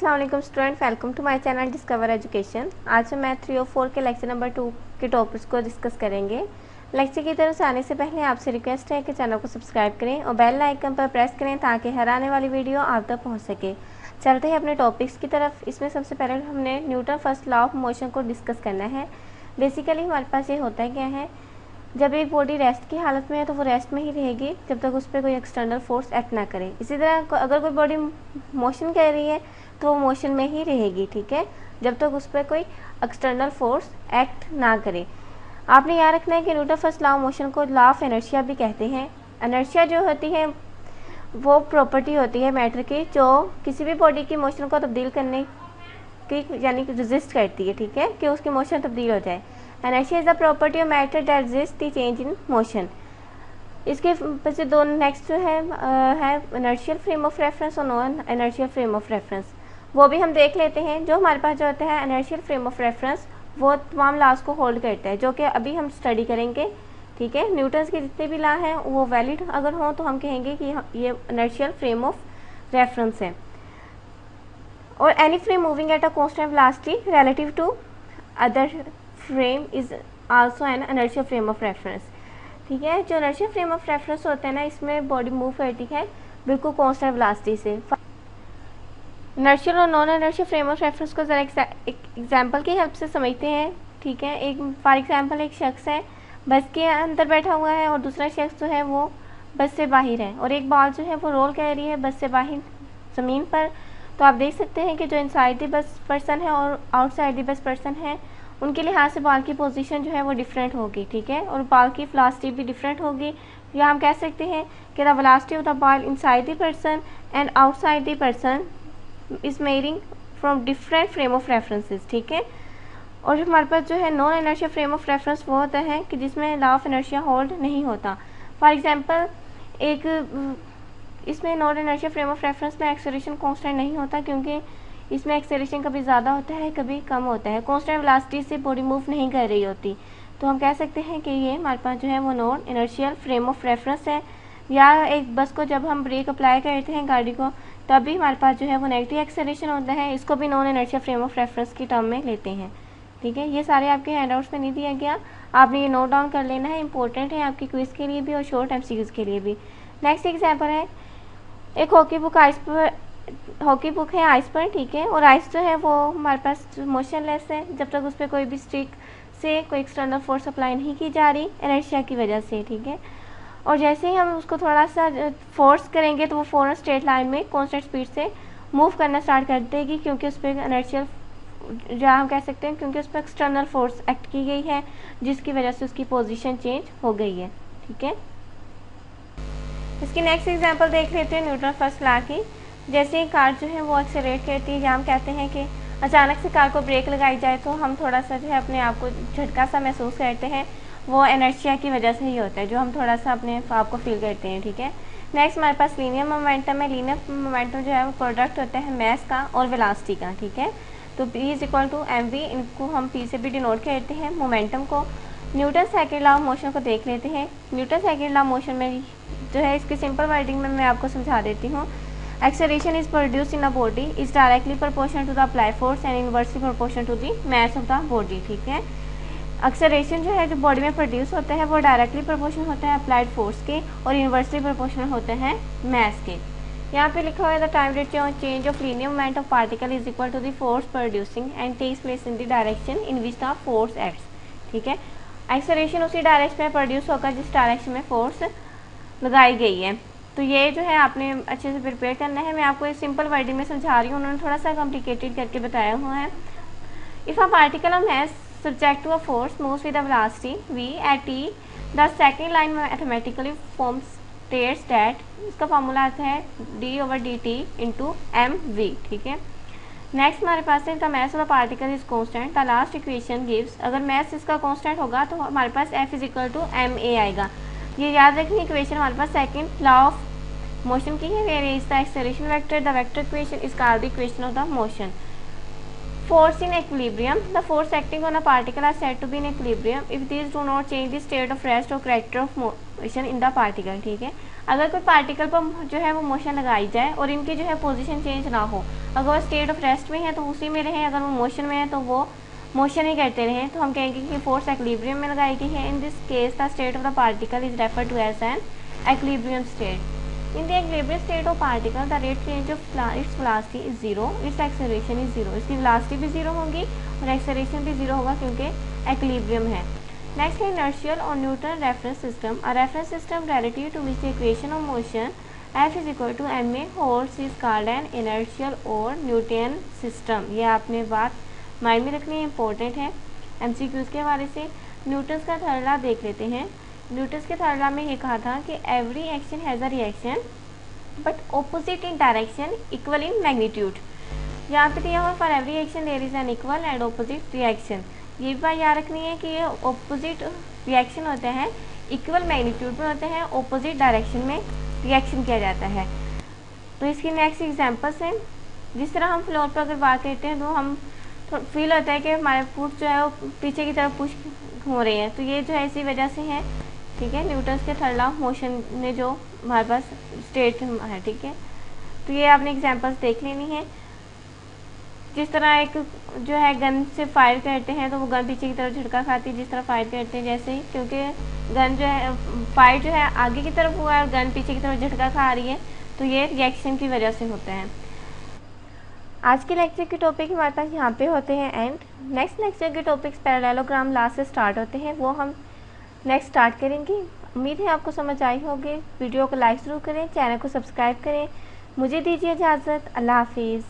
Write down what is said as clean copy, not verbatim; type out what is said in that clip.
अस्सलाम वालेकुम student, welcome to my channel discover education. आज हम मैथ 3 और 4 के लेक्चर नंबर 2 के टॉपिक्स को डिस्कस करेंगे। लेक्चर की तरफ से आने से पहले आपसे रिक्वेस्ट है कि चैनल को सब्सक्राइब करें और बेल आइकन पर प्रेस करें ताकि हर आने वाली वीडियो आप तक पहुंच सके। चलते हैं अपने टॉपिक्स की तरफ। इसमें सबसे पहले हमने Newton first law of motion को डिस्कस करना है। बेसिकली हमारे पास ये होता है क्या है, जब एक बॉडी रेस्ट की हालत में है तो वो रेस्ट में ही रहेगी जब तक उस पर कोई एक्सटर्नल फोर्स एक्ट ना करे। इसी तरह अगर कोई बॉडी मोशन कर रही है तो वो मोशन में ही रहेगी, ठीक है, जब तक उस पर कोई एक्सटर्नल फोर्स एक्ट ना करे। आपने याद रखना है कि Newton first law of motion को लॉ ऑफ इनर्शिया भी कहते हैं। इनर्शिया जो होती है वो प्रॉपर्टी होती है मैटर की जो किसी भी बॉडी की मोशन को तब्दील करने की यानी कि रेजिस्ट करती है, ठीक है, कि उसकी मोशन तब्दील हो जाए। Inertia is the property of matter that resist the change in motion. इसके पीछे दो नेक्स्ट जो है इनर्शियल फ्रेम ऑफ रेफरेंस और non inertial frame of reference, वो भी हम देख लेते हैं। जो हमारे पास जो होता है इनर्शियल फ्रेम ऑफ रेफरेंस वो तमाम लॉज को होल्ड करता है जो कि अभी हम स्टडी करेंगे, ठीक है। न्यूटन्स के जितने भी लॉ हैं वो वैलिड अगर हों तो हम कहेंगे कि ये इनर्शियल फ्रेम ऑफ रेफरेंस है। और any frame moving at a constant velocity relative to other frame is also an inertial frame of reference, ठीक है। जो इनर्शियल फ्रेम ऑफ रेफरेंस होता है ना, इसमें बॉडी मूव करती है बिल्कुल कांस्टेंट वेलोसिटी से। इनर्शियल और non inertial frame of reference को ज़रा एक एग्जांपल की हेल्प से समझते हैं, ठीक है। एक फॉर एग्जांपल एक शख्स है बस के अंदर बैठा हुआ है और दूसरा शख्स जो है वो बस से बाहर है और एक बॉल जो है वो रोल कर रही है बस से बाहर ज़मीन पर। तो आप देख सकते हैं कि जो इनसाइड द बस पर्सन है और आउटसाइड द बस पर्सन है उनके लिहाज से बॉल की पोजीशन जो है वो डिफरेंट होगी, ठीक है, और बॉल की वेलोसिटी भी डिफरेंट होगी। या हम कह सकते हैं कि the velocity of the ball inside the person and outside the person is मेयरिंग from different frame of references, ठीक है। और जो हमारे पास जो है non inertia frame of reference वो होता है कि जिसमें लॉ ऑफ इनर्शिया होल्ड नहीं होता। फॉर एग्जांपल एक इसमें non inertia frame of reference में एक्सेलरेशन कांस्टेंट नहीं होता क्योंकि इसमें एक्सेलरेशन कभी ज़्यादा होता है कभी कम होता है, कांस्टेंट वेलोसिटी से बॉडी मूव नहीं कर रही होती। तो हम कह सकते हैं कि ये हमारे पास जो है वो non inertial frame of reference है। या एक बस को जब हम ब्रेक अप्लाई करते हैं गाड़ी को तब भी हमारे पास जो है वो नेगेटिव एक्सेलरेशन होता है, इसको भी non inertial frame of reference की टर्म में लेते हैं, ठीक है। ये सारे आपके हैंडआउट्स में नहीं दिया गया, आपने ये नोट डाउन कर लेना है, इंपॉर्टेंट है आपकी क्विज के लिए भी और शॉर्ट एमसीक्यूज के लिए भी। नेक्स्ट एग्जाम्पल है एक हॉकी बुक है आइस पर, ठीक है, और आइस जो है वो हमारे पास मोशनलेस है जब तक उस पर कोई भी स्टिक से कोई एक्सटर्नल फोर्स अप्लाई नहीं की जा रही इनर्शिया की वजह से, ठीक है। और जैसे ही हम उसको थोड़ा सा फोर्स करेंगे तो वो फ़ौरन स्ट्रेट लाइन में कांस्टेंट स्पीड से मूव करना स्टार्ट कर देगी क्योंकि उस पर इनर्शियल या हम कह सकते हैं क्योंकि उस पर एक्सटर्नल फोर्स एक्ट की गई है जिसकी वजह से उसकी पोजीशन चेंज हो गई है, ठीक है। इसकी नेक्स्ट एग्जांपल देख लेते हैं न्यूटन फर्स्ट लॉ की। जैसे ही कार जो है वो एक्सेलरेट करती है या हम कहते हैं कि अचानक से कार को ब्रेक लगाई जाए तो हम थोड़ा सा जो है अपने आप को झटका सा महसूस करते हैं, वो इनर्शिया की वजह से ही होता है जो हम थोड़ा सा अपने आप को फील करते हैं, ठीक है। नेक्स्ट हमारे पास लीनियर मोमेंटम है। लीनियर मोमेंटम जो है वो प्रोडक्ट होता है मास का और वेलोसिटी का, ठीक है। तो P is equal to mv, इनको हम P से भी डिनोट करते हैं मोमेंटम को। Newton second law of motion को देख लेते हैं। Newton second law of motion में जो है इसकी सिंपल वर्डिंग में मैं आपको समझा देती हूँ। Acceleration is produced in a body is directly proportional to the applied force and inversely proportional to the mass of the body, ठीक है। एक्सेलरेशन जो है जो बॉडी में प्रोड्यूस होता है वो डायरेक्टली प्रोपोर्शनल होता है अप्लाइड फोर्स के और इनवर्सली प्रोपोर्शनल होते हैं मास के। यहाँ पे लिखा हुआ है the time rate change of linear moment of particle is equal to the force producing and takes place in the direction in which the force acts, ठीक है। एक्सेलरेशन उसी डायरेक्शन में प्रोड्यूस होगा जिस डायरेक्शन में फोर्स लगाई गई है। तो ये जो है आपने अच्छे से प्रिपेयर करना है। मैं आपको एक सिंपल वर्डिंग में समझा रही हूँ, उन्होंने थोड़ा सा कॉम्प्लिकेटेड करके बताया हुआ है। If a particle of mass subject to a force moves with a velocity v at t, the second line mathematically forms states that इसका फॉर्मूला आता है d/dt into mv, ठीक है। नेक्स्ट हमारे पास है the mass of the particle is constant, the last equation gives, अगर mass इसका कांस्टेंट होगा तो हमारे पास f is equal to ma आएगा। ये याद रखनी इक्वेशन हमारे पास सेकेंड लॉ ऑफ मोशन की है, where is the acceleration vector, the vector equation is called the equation of the motion. Force in equilibrium, the force acting on a particle are said to be in equilibrium if these do not change the state of rest or character of motion in the particle, ठीक है। अगर कोई particle पर जो है वो motion लगाई जाए और इनकी जो है पोजीशन चेंज ना हो, अगर वो स्टेट ऑफ रेस्ट में है तो उसी में रहे, अगर वो मोशन में है तो वो मोशन ही करते रहें, तो हम कहेंगे कि फोर्स एक्विलिब्रियम में लगाई गई है। In this case the state of the particle is refer to as an equilibrium state. In the equilibrium state of particle the rate change of its velocity is zero, its acceleration is zero. इसकी velocity भी zero होगी और acceleration भी zero होगा क्योंकि equilibrium है। Next है inertial और Newton reference system. A reference system relative to which the equation of motion F is equal to ma holds is called an inertial और न्यूटन सिस्टम। ये आपने बात माइंड में रखनी है, इंपॉर्टेंट है MCQs के हवाले से। न्यूटन्स का थर्ड लॉ देख लेते हैं। न्यूटन्स के थर्ड लॉ में ये कहा था कि every action has a reaction but opposite in direction equal in magnitude. यहाँ पे दिया हुआ for every action there is an equal and opposite reaction. ये भी बात याद रखनी है कि ये ऑपोजिट रिएक्शन होते हैं, इक्वल मैग्नीट्यूड में होते हैं, ऑपोजिट डायरेक्शन में रिएक्शन किया जाता है। तो इसकी नेक्स्ट एग्जांपल्स हैं। जिस तरह हम फ्लोर पर अगर बात करते हैं तो हम फील होता है कि हमारे फुट जो है वो पीछे की तरफ पुश हो रहे हैं, तो ये जो है इसी वजह से है। ठीक है, न्यूटन्स के थर्ड लॉ ऑफ मोशन में जो हमारे पास स्टेट है। ठीक है, तो ये आपने एग्जाम्पल्स देख लेनी है। जिस तरह एक जो है गन से फायर करते हैं तो वो गन पीछे की तरफ झटका खाती है, जिस तरह फायर करते हैं जैसे ही, क्योंकि गन जो है फायर जो है आगे की तरफ हुआ है और गन पीछे की तरफ झटका खा रही है, तो ये रिएक्शन की वजह से होता है। आज के लेक्चर के टॉपिक हमारे पास यहाँ पे होते हैं एंड। नेक्स्ट लेक्चर के टॉपिक्स पैरेललोग्राम लॉ से स्टार्ट होते हैं, वो हम नेक्स्ट स्टार्ट करेंगे। उम्मीद है आपको समझ आई होगी। वीडियो को लाइक ज़रूर करें, चैनल को सब्सक्राइब करें। मुझे दीजिए इजाज़त। अल्लाह हाफिज़।